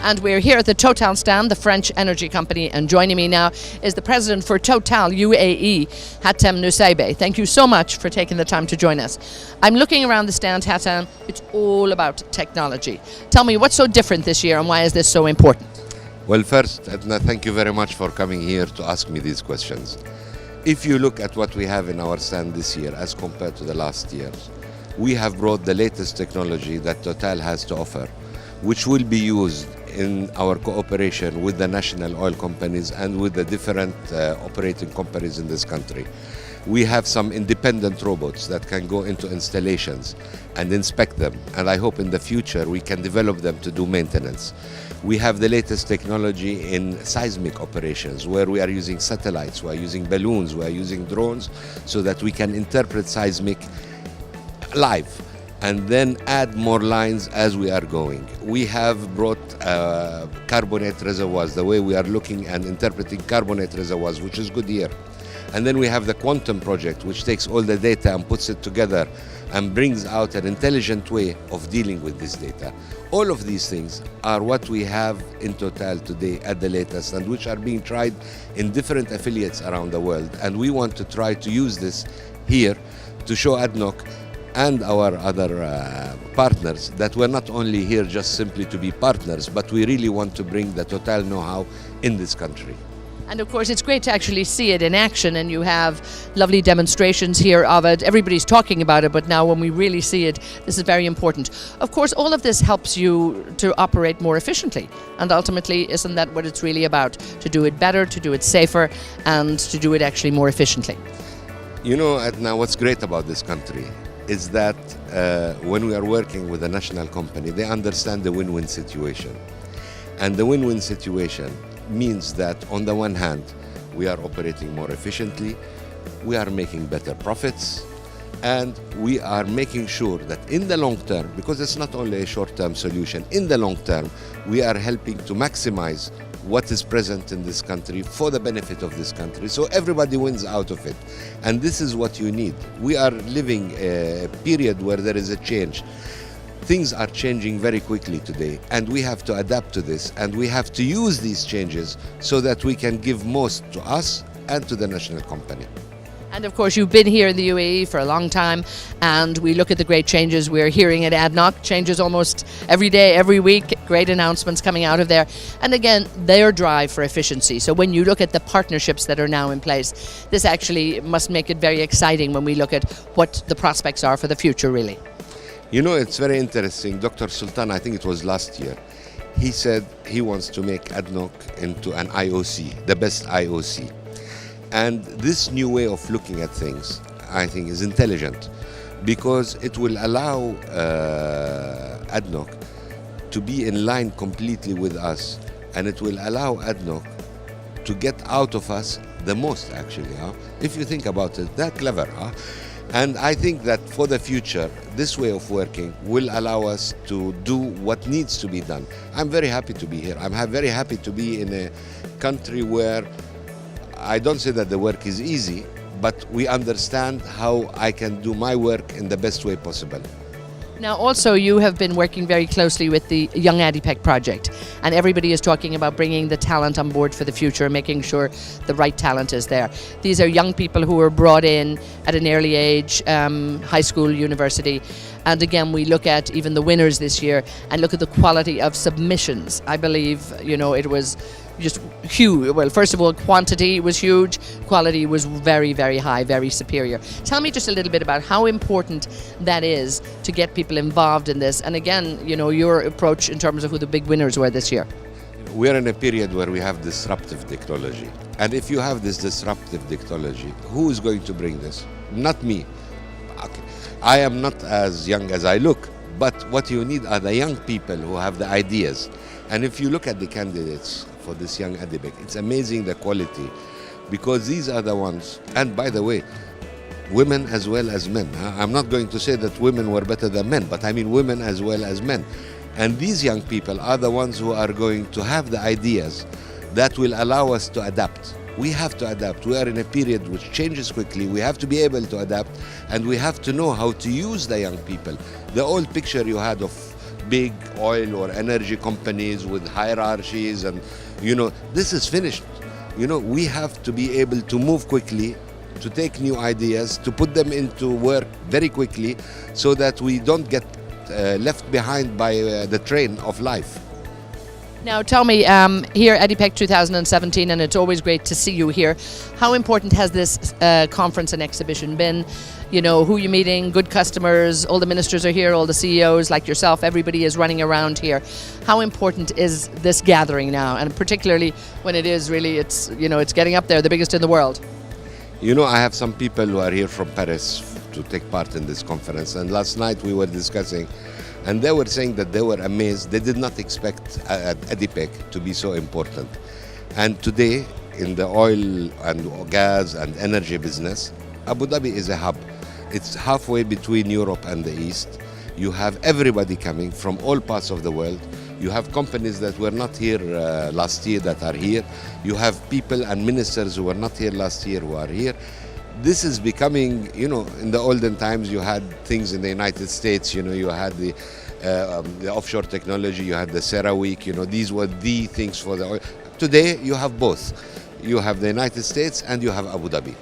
And we're here at the Total stand, the French energy company, and joining me now is the president for Total UAE, Hatem Nuseibeh. Thank you so much for taking the time to join us. I'm looking around the stand, Hatem. It's all about technology. Tell me, what's so different this year and why is this so important? Well, first, Eithne, thank you very much for coming here to ask me these questions. If you look at what we have in our stand this year as compared to the last years, we have brought the latest technology that Total has to offer, which will be used in our cooperation with the national oil companies and with the different operating companies in this country. We have some independent robots that can go into installations and inspect them, and I hope in the future we can develop them to do maintenance. We have the latest technology in seismic operations, where we are using satellites, we are using balloons, we are using drones, so that we can interpret seismic live and then add more lines as we are going. We have brought carbonate reservoirs, the way we are looking and interpreting carbonate reservoirs, which is good here. And then we have the quantum project, which takes all the data and puts it together and brings out an intelligent way of dealing with this data. All of these things are what we have in Total today at the latest, and which are being tried in different affiliates around the world. And we want to try to use this here to show ADNOC and our other partners that we're not only here just simply to be partners, but we really want to bring the Total know-how in this country. And of course, it's great to actually see it in action, and you have lovely demonstrations here of it. Everybody's talking about it, but now when we really see it, this is very important. Of course, all of this helps you to operate more efficiently, and ultimately, isn't that what it's really about? To do it better, to do it safer, and to do it actually more efficiently. You know, Eithne, what's great about this country is that when we are working with a national company, they understand the win-win situation. And the win-win situation means that on the one hand, we are operating more efficiently, we are making better profits, and we are making sure that in the long term, because it's not only a short-term solution, in the long term, we are helping to maximize what is present in this country for the benefit of this country. So everybody wins out of it. And this is what you need. We are living a period where there is a change. Things are changing very quickly today, and we have to adapt to this, and we have to use these changes so that we can give most to us and to the national company. And of course, you've been here in the UAE for a long time, and we look at the great changes we're hearing at ADNOC, changes almost every day, every week, great announcements coming out of there. And again, their drive for efficiency. So when you look at the partnerships that are now in place, this actually must make it very exciting when we look at what the prospects are for the future, really. You know, it's very interesting. Dr. Sultan, I think it was last year, he said he wants to make ADNOC into an IOC, the best IOC. And this new way of looking at things, I think, is intelligent, because it will allow ADNOC to be in line completely with us, and it will allow ADNOC to get out of us the most, actually. If you think about it, they're clever. And I think that for the future, this way of working will allow us to do what needs to be done. I'm very happy to be here. I'm very happy to be in a country where I don't say that the work is easy, but we understand how I can do my work in the best way possible. Now, also, you have been working very closely with the Young ADIPEC project, and everybody is talking about bringing the talent on board for the future and making sure the right talent is there. These are young people who were brought in at an early age, high school, university, and again, we look at even the winners this year and look at the quality of submissions. I believe, you know, it was just huge. Well, first of all, quantity was huge, quality was very, very high, very superior. Tell me just a little bit about how important that is to get people involved in this, and again, you know, your approach in terms of who the big winners were this year. We are in a period where we have disruptive technology, and if you have this disruptive technology, who is going to bring this? Not me. Okay. I am not as young as I look, but what you need are the young people who have the ideas. And if you look at the candidates for this Young ADIPEC, it's amazing the quality, because these are the ones, and by the way, women as well as men. I'm not going to say that women were better than men, but I mean women as well as men. And these young people are the ones who are going to have the ideas that will allow us to adapt. We have to adapt. We are in a period which changes quickly. We have to be able to adapt, and we have to know how to use the young people. The old picture you had of big oil or energy companies with hierarchies, and this is finished. We have to be able to move quickly, to take new ideas, to put them into work very quickly, so that we don't get left behind by the train of life. Now tell me, here at ADIPEC 2017, and it's always great to see you here, how important has this conference and exhibition been? Who you're meeting, good customers, all the ministers are here, all the CEOs like yourself, everybody is running around here. How important is this gathering now, and particularly when it is really, it's getting up there, the biggest in the world? I have some people who are here from Paris to take part in this conference, and last night we were discussing, and they were saying that they were amazed. They did not expect ADIPEC to be so important. And today, in the oil and gas and energy business, Abu Dhabi is a hub. It's halfway between Europe and the East. You have everybody coming from all parts of the world. You have companies that were not here last year that are here. You have people and ministers who were not here last year who are here. This is becoming, in the olden times you had things in the United States, you had the offshore technology, you had the CERAWeek, these were the things for the oil. Today you have both. You have the United States and you have Abu Dhabi.